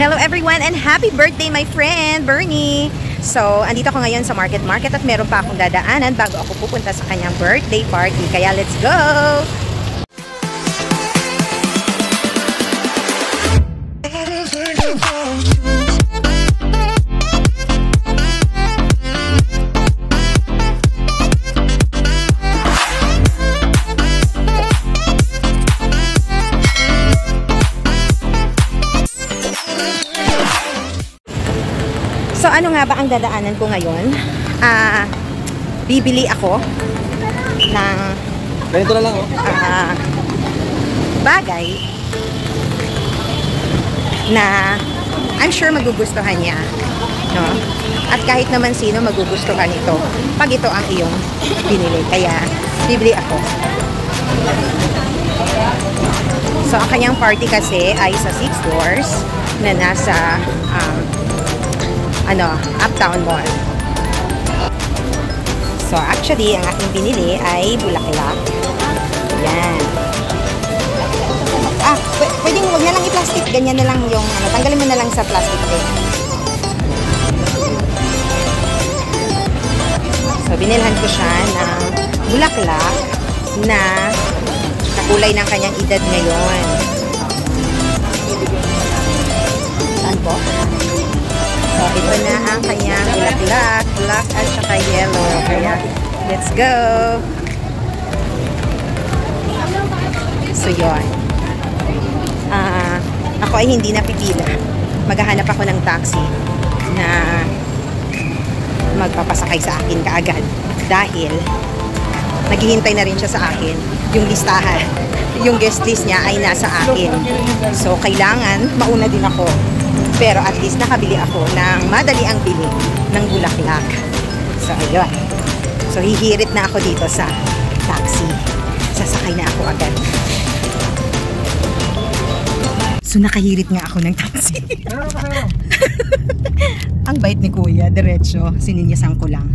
Hello everyone and happy birthday my friend Bernie! So, andito ako ngayon sa market at meron pa akong dadaanan bago ako pupunta sa kanyang birthday party. Kaya let's go! So, ano nga ba ang dadaanan ko ngayon? Bibili ako ng ganito na lang, oh. Bagay na I'm sure magugustuhan niya, no? At kahit naman sino magugustuhan ito pag ito ang iyong binili. Kaya, bibili ako. So, ang kanyang party kasi ay sa 6 Doors na nasa Uptown Mall. So, actually, ang aking binili ay bulaklak. Yan. Pwedeng huwag na lang i-plastic. Ganyan na lang yung, tanggalin mo na lang sa plastic din. So, binilhan ko siya ng bulaklak na kakulay ng kanyang edad ngayon. Saan po? So, ito na ang kanyang bulaklak, black at saka yellow. Kaya, let's go! So, yun. Ako ay hindi napipila. Maghahanap ako ng taxi na magpapasakay sa akin kaagad. Dahil, naghihintay na rin siya sa akin. Yung listahan, yung guest list niya ay nasa akin. So, kailangan mauna din ako. Pero at least nakabili ako ng madali ang bili ng bulaklak. So, ayun. So, hihirit na ako dito sa taxi. Sasakay na ako agad. So, nakahirit nga ako ng taxi. Ang bait ni Kuya, diretso. Sininyasan ko lang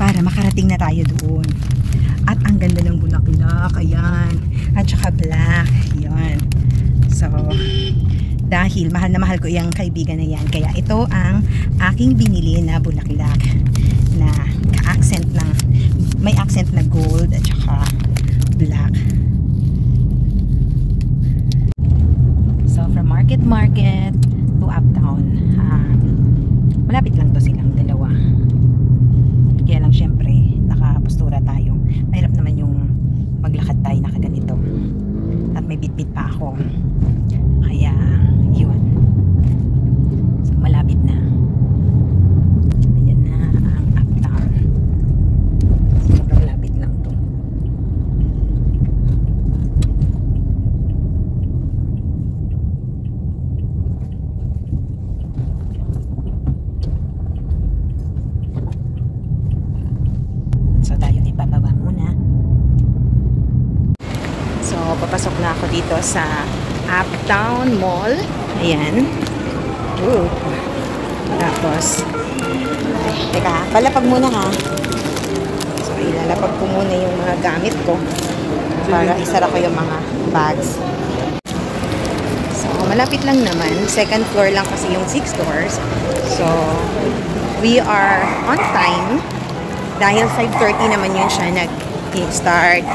para makarating na tayo doon. At ang ganda ng bulaklak. Ayan. At saka black. Ayan. So, dahil mahal na mahal ko yung kaibigan na yan. Kaya ito ang aking binili na bulaklak na ka-accent ng, may accent na gold at saka black. So from market to Uptown, malapit lang to silang dalawa. Kaya lang syempre nakapostura tayo. Mahirap naman yung maglakad tayo nakaganito. At may bitbit pa ako. Kaya yun. So, malapit na. Ayan na ang Uptown. So, malapit lang to. So, tayo ay bababa muna. So, papasok na ako dito sa Uptown Mall. Ayan. Tapos, teka, palapag muna ha. So, ilalapag ko muna yung mga gamit ko para isara ko yung mga bags. So, malapit lang naman. Second floor lang kasi yung 6 Doors. So, we are on time. Dahil 5:30 naman yun siya nag-start.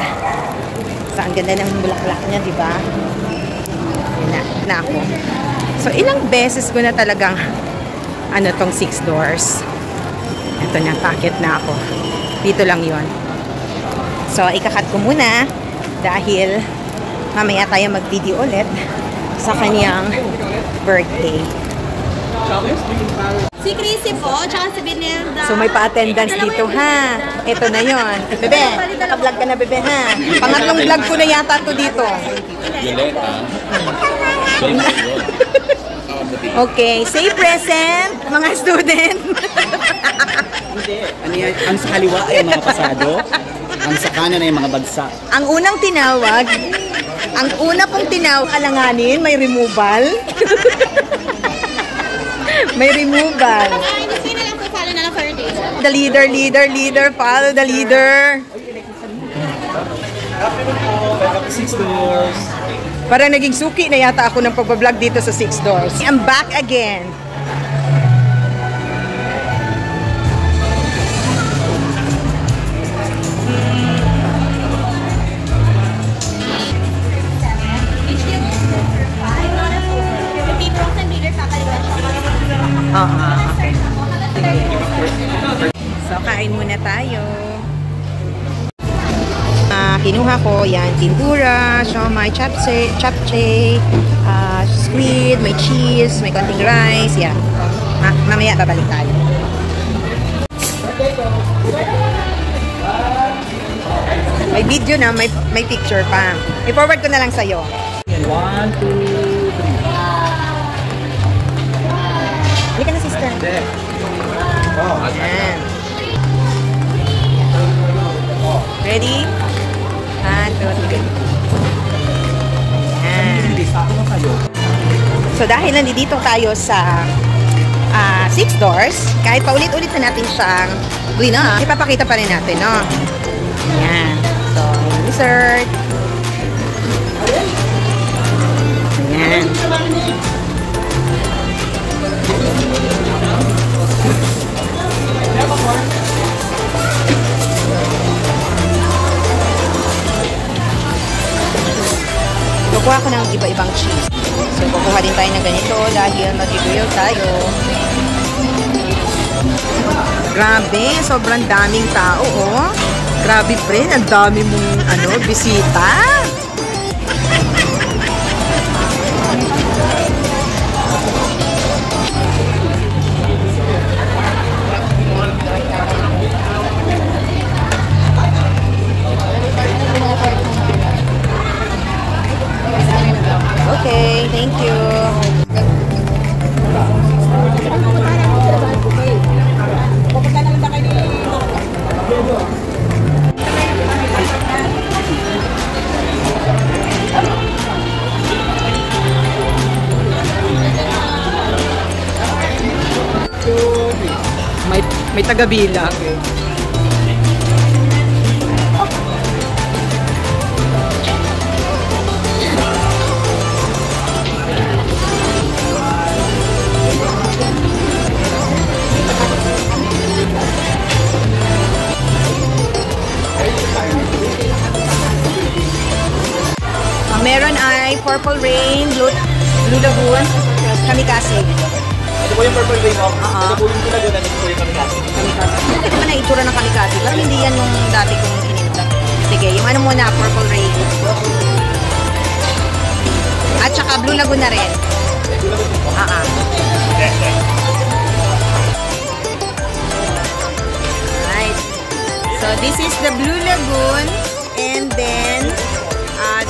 So, ang ganda ng bulaklak niya, diba? Na ako. So, ilang beses ko na talagang tong 6 Doors. Ito na, packet na ako. Dito lang yon. So, ikakat ko muna dahil mamaya tayo mag-video ulit sa kanyang birthday. Si Chrissy po, tsaka si Binilda. So, may pa-attendance dito, ha? Ito na yon. Bebe, naka-vlog ka na, bebe, ha? Pangatlong vlog ko na yata to dito. Okay, say present, mga student. Hindi. Ang sa kaliwa ay mga pasado. Ang sa kanan ay mga bagsak. Ang unang tinawag, ang una pong tinawag, alanganin, may removal. May removal. Hindi na lang po, follow na lang for days. The leader, follow the leader. Happy po, 6 Doors. Parang naging suki na yata ako ng pagbablog dito sa Six Doors. I'm back again. So, kain muna tayo. Kinuha ko, yan, tindura, siomai, chapche, squid, may cheese, may konting rice, yan. Mamaya babalik tayo. May video na, may picture pa. I-forward ko na lang sa'yo. 1, 2, 3. Halika na, sister. Yan. Ready? 1, 2, 3. Yan. So, dahil nandito tayo sa Six Doors, kahit paulit-ulit na natin siyang ipapakita pa rin natin, no? Yan. So, dessert. Yan. Kukuha ko ng iba-ibang cheese. So, kukuha din tayo ng ganito dahil mag-grill tayo. Grabe, sobrang daming tao, oh. Grabe, friend, ang dami mong, bisita. Okay, thank you. May taga-bilang. Meron ay Purple Rain, Blue Lagoon, Kamikaze. Ito po yung purple rain, no? Ito po yung Lagoon, ito po yung Kamikaze. Hindi ko na itsura ng Kamikaze, pero hindi yan yung dati kong ininom. Sige, yung muna, Purple Rain. At saka Blue Lagoon na rin. Right. So, this is the Blue Lagoon, and then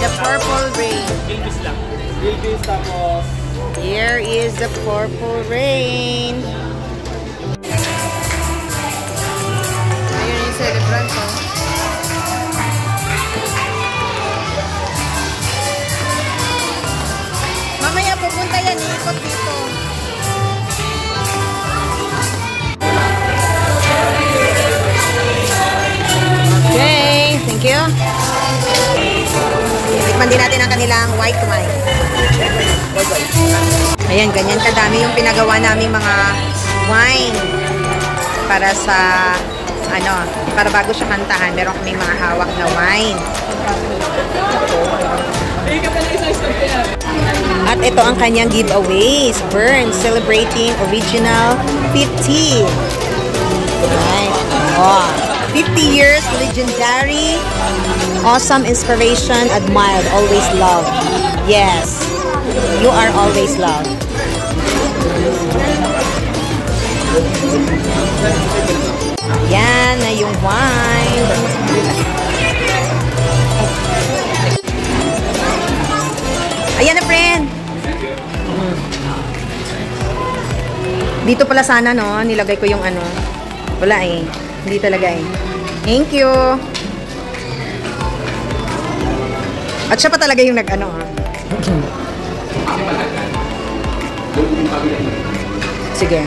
the Purple Rain. Bilbis lang. Bilbis, tapos... Here is the Purple Rain. Ayun yung celebrant ko. Mamaya pupunta yan, ikot dito. Okay, thank you. Tikman din natin ang kanilang white wine. Ayan, ganyan kadami yung pinagawa namin mga wine para sa para bago siya kantahan, meron kaming mga hawak na wine. At ito ang kanyang giveaways. Burn, celebrating original 50. Right. Oh, 50 years, legendary, awesome inspiration, admired, always loved. Yes, you are always loved. Yan na yung wine. Ayan na, friend. Dito pala sana, no? Nilagay ko yung wala eh. Hindi talaga eh. Thank you. At siya pa talaga yung Sige.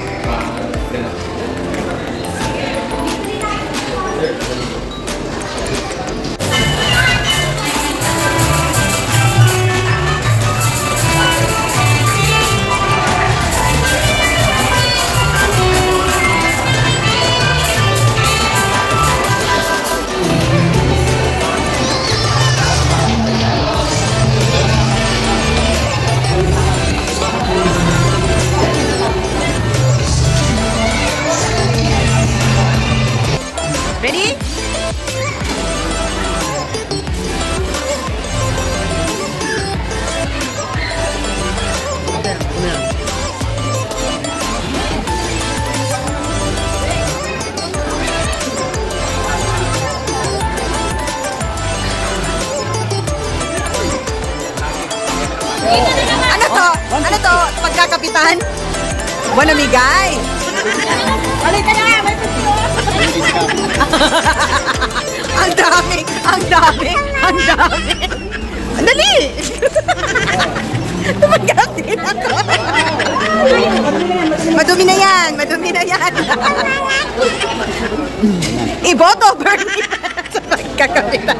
Jonathan? Buwan namigay. Halika na! May picture! Ang dami! Ang dami! Ang dami! Dali! Tumagat din ako. Madumi na yan! Madumi na yan! Iboto, Bernie! Sa pagkakapitan.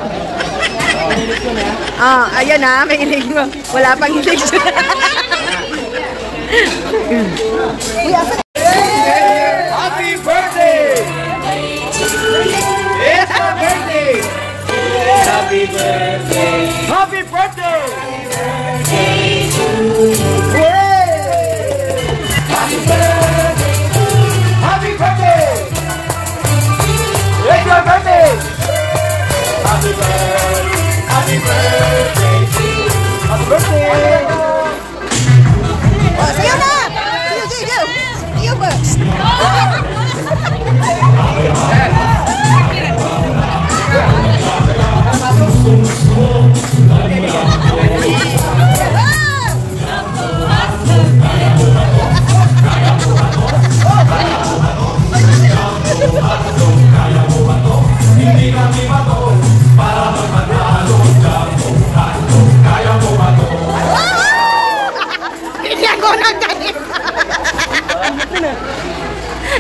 Ayan na, may eleksyon. Wala pang eleksyon. Happy birthday! It's my birthday! Happy birthday! Happy birthday! Happy birthday! Happy birthday! It's your birthday! Happy birthday! Happy birthday! Happy birthday! Oh, sayo na! Sayo! Sayo ba? Hindi ako ng ganito.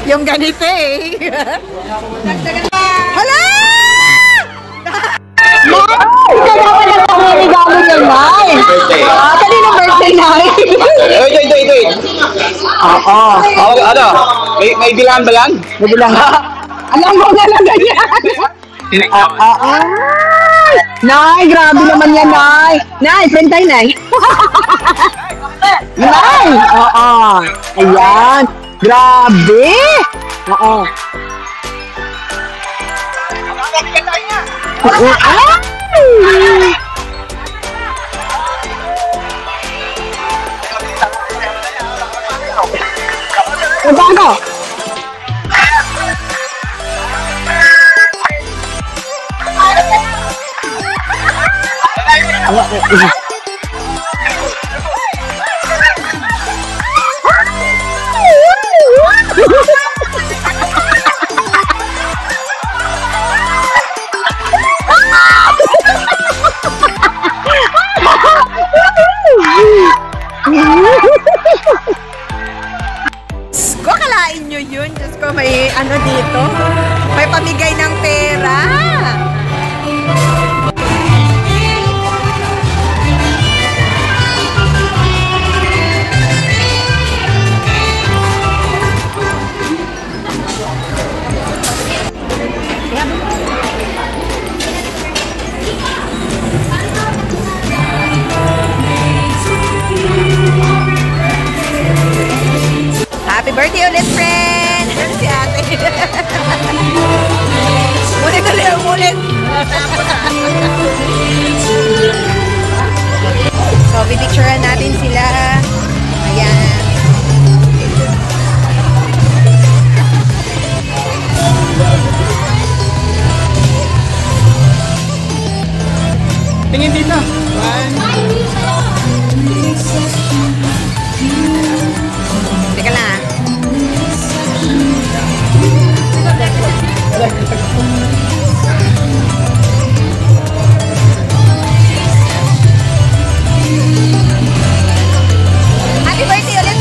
Yung ganito eh. Hala! Regalo niya, Nay. Kanino birthday, Nay? Wait. Oo. Ano? May bilangan ba yan? May bilangan. Alam mo na lang ganyan. Nay, grabe naman yan, Nay. Nay, friend tayo, Nay. Nay! Oo. Ayan. Grabe! Oo. Ay! Bago! Ko, kalain nyo yun. Diyos ko, may ano dito. May pamigay ng pera. Happy birthday ulit, friend! Si ate. Ulit. So, pipicturean natin sila. Ayan. Tingin dito. Teka lang. Happy birthday ulit,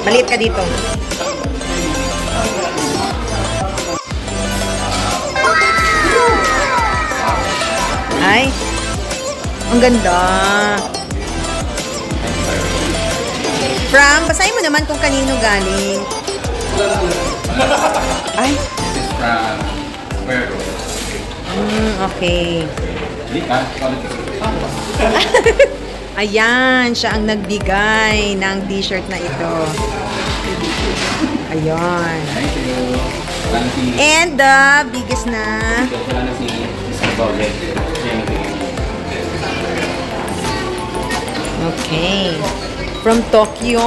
Maliit ka dito. Ay, ang ganda. From, basahin mo naman kung kanino galing. Ay. This is from Puerto. Okay. Ayan, siya ang nagbigay ng t-shirt na ito. Ayan. Thank you. And the biggest na. Okay. From Tokyo.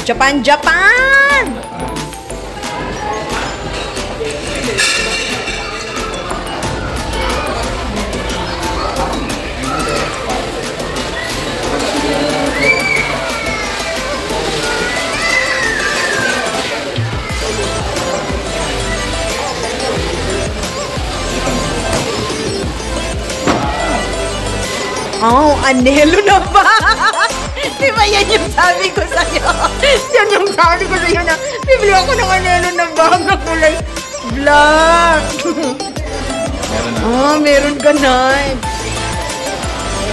Japan, Japan! Oh, anelo na ba? Di ba yan yung sabi ko sa'yo? Yan yung sabi ko sa'yo na bibili ako ng anelo na bag na kulay black. Oh, meron ka na.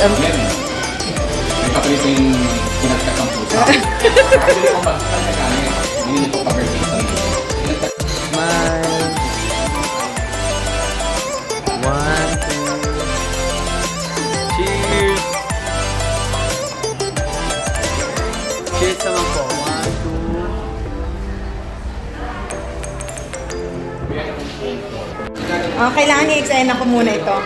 May kaprito yung pinagkat ng pusa. Hindi ko magkakakami. Hindi ko pa-birthday sa rin. Smile. 1, 2. Cheers! Cheers naman po. 1, 2. Kailangan i-explain ako muna ito.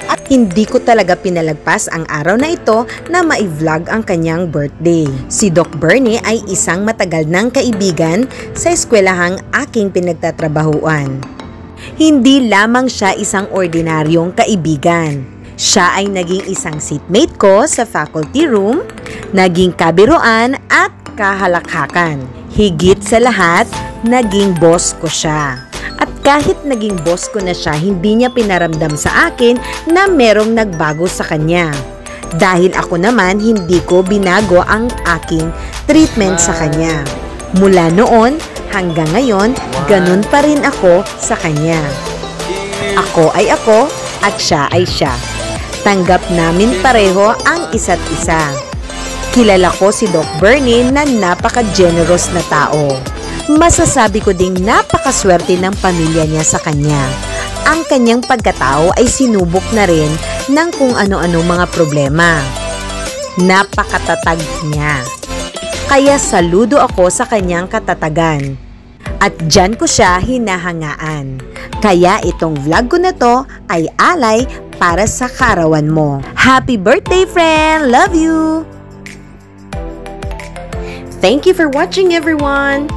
At hindi ko talaga pinalagpas ang araw na ito na mai-vlog ang kanyang birthday. Si Doc Bernie ay isang matagal ng kaibigan sa eskwelahang aking pinagtatrabahuan. Hindi lamang siya isang ordinaryong kaibigan. Siya ay naging isang seatmate ko sa faculty room, naging kabiruan at kahalakhakan. Higit sa lahat, naging boss ko siya. At kahit naging boss ko na siya, hindi niya pinaramdam sa akin na merong nagbago sa kanya. Dahil ako naman, hindi ko binago ang aking treatment sa kanya. Mula noon hanggang ngayon, ganun pa rin ako sa kanya. Ako ay ako at siya ay siya. Tanggap namin pareho ang isa't isa. Kilala ko si Doc Bernie na napaka-generous na tao. Masasabi ko ding napakaswerte ng pamilya niya sa kanya. Ang kanyang pagkatao ay sinubok na rin ng kung ano-ano mga problema. Napakatatag niya. Kaya saludo ako sa kanyang katatagan. At dyan ko siya hinahangaan. Kaya itong vlog ko na to ay alay para sa kaarawan mo. Happy birthday, friend! Love you! Thank you for watching, everyone!